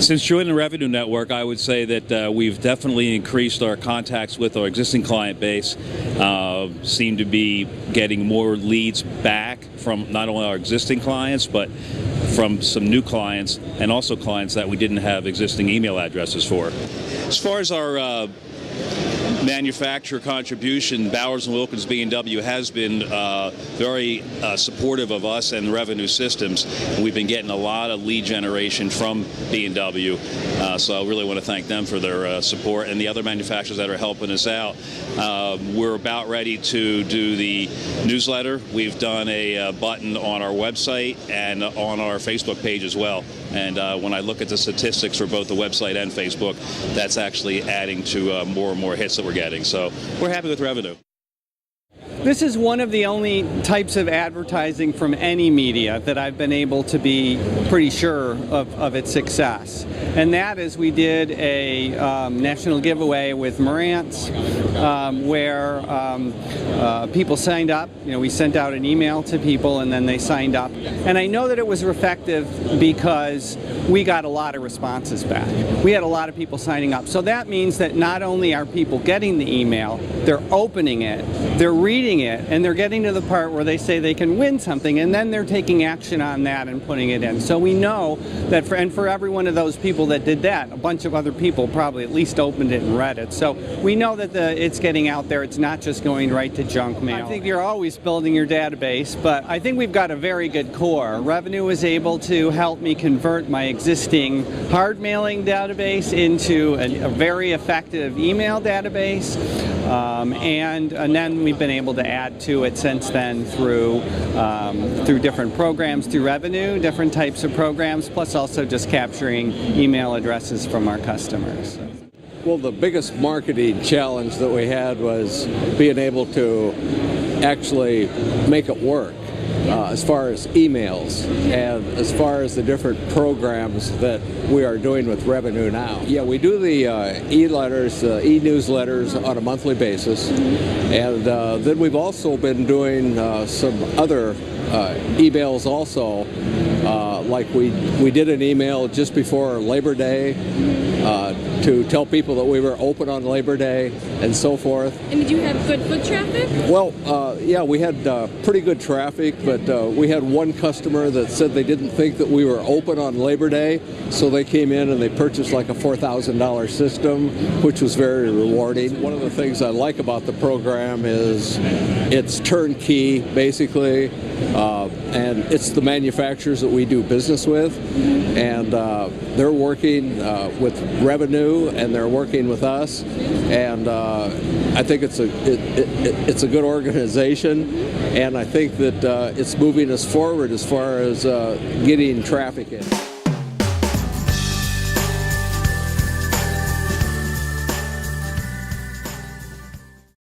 Since joining the Revenue Network, I would say that we've definitely increased our contacts with our existing client base. Seem to be getting more leads back from not only our existing clients, but from some new clients and also clients that we didn't have existing email addresses for. As far as our manufacturer contribution, Bowers & Wilkins B&W has been very supportive of us and Revenue Systems. And we've been getting a lot of lead generation from B&W, so I really want to thank them for their support, and the other manufacturers that are helping us out. We're about ready to do the newsletter. We've done a button on our website and on our Facebook page as well. And when I look at the statistics for both the website and Facebook, that's actually adding to more and more hits that we're getting. So we're happy with Revenue. This is one of the only types of advertising from any media that I've been able to be pretty sure of its success. And that is, we did a national giveaway with Marantz where people signed up. You know, we sent out an email to people and then they signed up. And I know that it was effective because we got a lot of responses back. We had a lot of people signing up. So that means that not only are people getting the email, they're opening it, they're reading it, and they're getting to the part where they say they can win something, and then they're taking action on that and putting it in. So we know that for every one of those people that did that, a bunch of other people probably at least opened it and read it. So we know that it's getting out there. It's not just going right to junk mail. I think you're always building your database, but I think we've got a very good core. Revenue was able to help me convert my existing hard mailing database into a very effective email database. And then we've been able to add to it since then through different programs, through Revenue, different types of programs, plus also just capturing email addresses from our customers. Well, the biggest marketing challenge that we had was being able to actually make it work. As far as emails and as far as the different programs that we are doing with Revenue now. Yeah, we do the e-letters, e-newsletters on a monthly basis, and then we've also been doing some other emails also, like we did an email just before Labor Day to tell people that we were open on Labor Day and so forth. And did you have good foot traffic? Well, yeah, we had pretty good traffic, but we had one customer that said they didn't think that we were open on Labor Day, so they came in and they purchased like a $4,000 system, which was very rewarding. One of the things I like about the program is it's turnkey, basically, and it's the manufacturers that we do business with, and they're working with Revenue and they're working with us, and I think it's a good organization, and I think that it's moving us forward as far as getting traffic in.